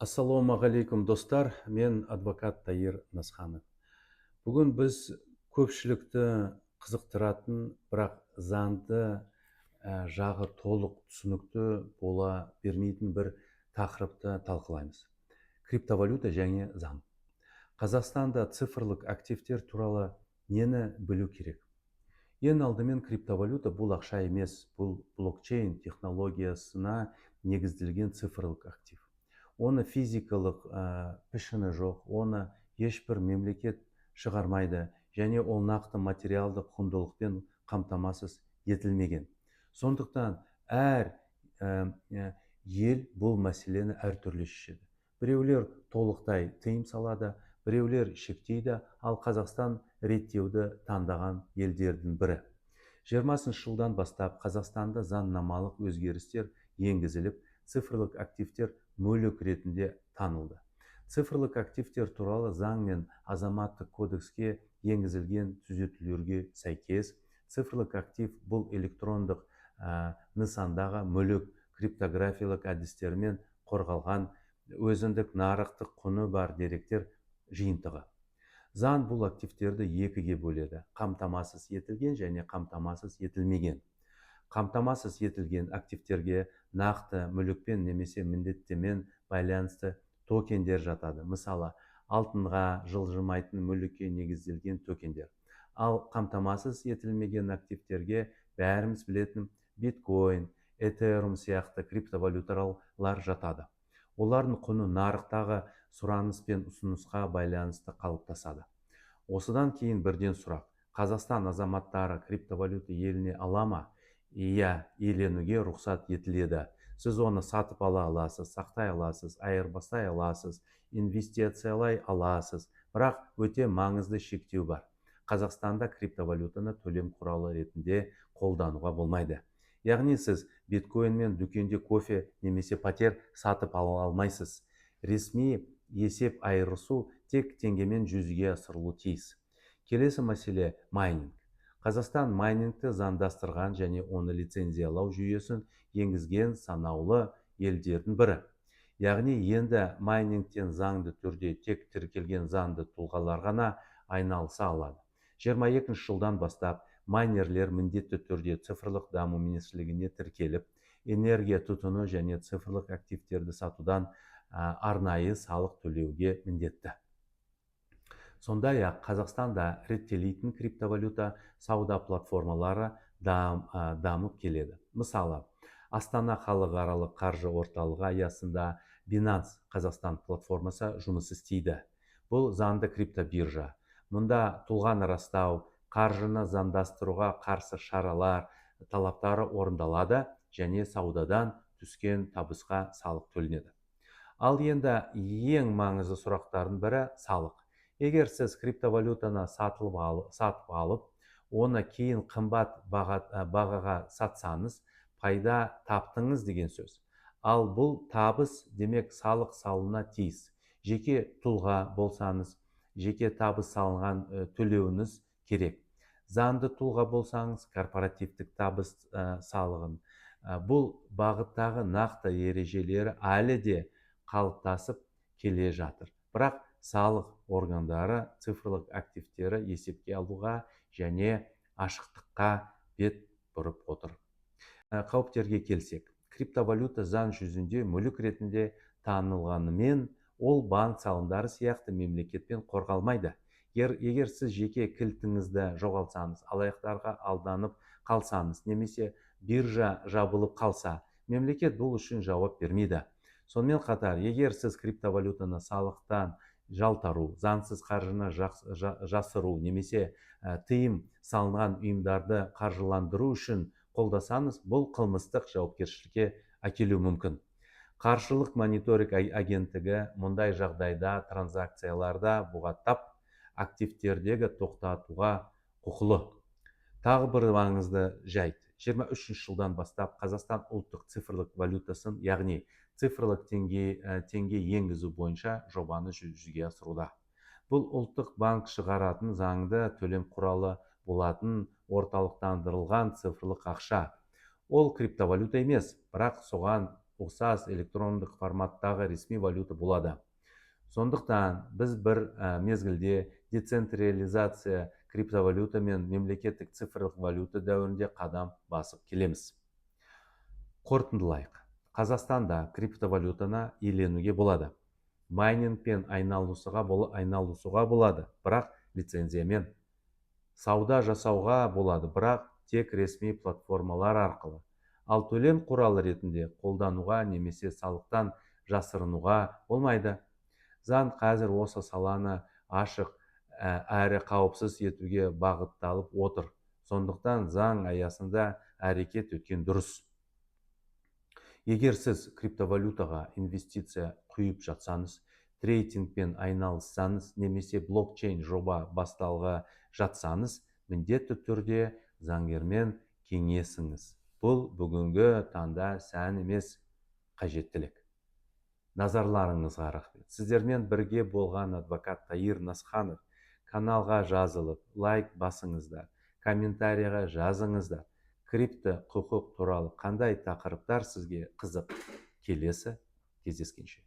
Ассалаумағалейкум достар, мен адвокат Таир Насханов. Бүгін біз көпшілікті қызықтыратын, бірақ заңды жағы толық түсінікті бола бермейтін бір тақырыпты талқылаймыз. Криптовалюта және заң. Қазақстанда цифрлық активтер туралы нені білу керек? Ең алдымен криптовалюта бұл ақша емес, бұл блокчейн технологиясына негізделген цифрлық актив. Оны физикалық пішіні жоқ, оны ешбір мемлекет шығармайды, және ол нақты материалдық құндылықпен қамтамасыз етілмеген. Сондықтан әр ел бұл мәселені әртүрлі шешеді. Біреулер толықтай тыйым салады, біреулер шектейді, ал Қазақстан реттеуді таңдаған елдердің бірі. 20 жылдан бастап Қазақстанда заңнамалық өзгерістер енгізіліп, цифрлық активтер мүлік ретінде танылды. Цифрлық активтер туралы заң мен азаматтық кодекске енгізілген түзетулерге сәйкес, цифрлық актив бұл электрондық нысандағы мүлік криптографиялық әдістермен қорғалған өзіндік нарықтық құны бар деректер жиынтығы. Заң бұл активтерді екіге бөледі: қамтамасыз етілген және қамтамасыз етілмеген. Қамтамасыз етілген активтерге нақты мүлікпен немесе міндеттемен байланысты токендер жатады. Мысалы, алтынға жылжымайтын мүлікке негізделген токендер. Ал қамтамасыз етілмеген активтерге бәріміз білетін биткоин, этериум сияқты криптовалюталар жатады. Олардың құны нарықтағы сұраныс пен ұсынысқа байланысты қалыптасады. Осыдан кейін бірден сұрақ: Қазақстан азаматтары криптовалюта еліне ала ма? Иә, иеленуге рұқсат етіледі. Сіз оны сатып ала аласыз, сақтай аласыз, айырбастай аласыз, инвестициялай аласыз. Бірақ өте маңызды шектеу бар: Қазақстанда криптовалютаны төлем құралы ретінде қолдануға болмайды. Яғни сіз биткоинмен дүкенде кофе немесе пәтер сатып ала алмайсыз. Ресми есеп айырысу тек теңгемен жүзеге асырылуы тиіс. Келесі мәселе — майнинг. Қазақстан майнингті заңдастырған және оны лицензиялау жүйесін енгізген санаулы елдердің бірі. Яғни енді майнингтен заңды түрде тек тіркелген заңды тұлғалар ғана айналыса алады. 22 жылдан бастап майнерлер міндетті түрде цифрлық даму министрлігіне тіркеліп, энергия тұтыну және цифрлық активтерді сатудан арнайы салық төлеуге міндетті. Сондай-ақ Қазақстанда реттелетін криптовалюта сауда платформалары дамып келеді. Мысалы, Астана халықаралық қаржы орталығы аясында Binance Қазақстан платформасы жұмыс істейді. Бұл заңды криптобиржа. Мұнда тұлғаны растау, қаржыны заңдастыруға қарсы шаралар талаптары орындалады және саудадан түскен табысқа салық төленеді. Ал енді ең маңызды сұрақтардың бірі — салық. Егер сіз криптовалютаны сатып алып, оны кейін қымбат бағаға сатсаңыз, пайда таптыңыз деген сөз. Ал бұл табыс, демек салық салына тиіс. Жеке тұлға болсаңыз, жеке табыс салынған төлеуіңіз керек. Заңды тұлға болсаңыз, корпоративтік табыс салығын. Бұл бағыттағы нақты ережелері әлі де қалыптасып келе жатыр. Бірақ салық органдары цифрлық активтері есепке алуға және ашықтыққа бет бұрып отыр. Қауіптерге келсек, криптовалюта заң жүзінде мүлік ретінде танылғанымен, ол банк салымдары сияқты мемлекетпен қорғалмайды. Егер сіз жеке кілтіңізді жоғалтсаңыз, алаяқтарға алданып қалсаңыз, немесе биржа жабылып қалса, мемлекет бұл үшін жауап бермейді. Сонымен қатар, егер сіз криптовалютаны салықтан жалтару, заңсыз қаржыны жасыру немесе тыйым салынған ұйымдарды қаржыландыру үшін қолдасаңыз, бұл қылмыстық жауапкершілікке әкелуі мүмкін. Қаржылық мониторинг агенттігі мұндай жағдайда транзакцияларда бұғаттап, активтердегі тоқтатуға құқылы. Тағы бір маңызды жайт: 23 жылдан бастап Қазақстан ұлттық цифрлық валютасын, яғни цифрлық теңге енгізу бойынша жобаны жүзеге асыруда. Бұл ұлттық банк шығаратын заңды төлем құралы болатын орталықтандырылған цифрлық ақша. Ол криптовалюта емес, бірақ соған ұқсас электрондық форматтағы ресми валюта болады. Сондықтан біз бір мезгілде децентрализация криптовалюта мен мемлекеттік цифрлық валюта дәуірінде қадам басып келеміз. Қорытындылайық. Қазақстанда криптовалютаны иеленуге болады. Майнингпен айналысуға болады, бірақ лицензиямен. Сауда жасауға болады, бірақ тек ресми платформалар арқылы. Ал төлем құралы ретінде қолдануға немесе салықтан жасырынуға болмайды. Заң қазір осы саланы ашық әрі қауіпсіз етуге бағытталып отыр. Сондықтан заң аясында әрекет еткен дұрыс. Егер сіз криптовалютаға инвестиция құйып жатсаңыз, трейдингпен айналыссаңыз, немесе блокчейн жоба басталға жатсаңыз, міндетті түрде заңгермен кеңесіңіз. Бұл бүгінгі таңда сән емес, қажеттілік. Назарларыңызға рахмет. Сіздермен бірге болған адвокат Таир Насханов. Каналға жазылып, лайк басыңыздар, комментарияға жазыңыздар. Крипто құқық туралы қандай тақырыптар сізге қызық? Келесі кездескенше.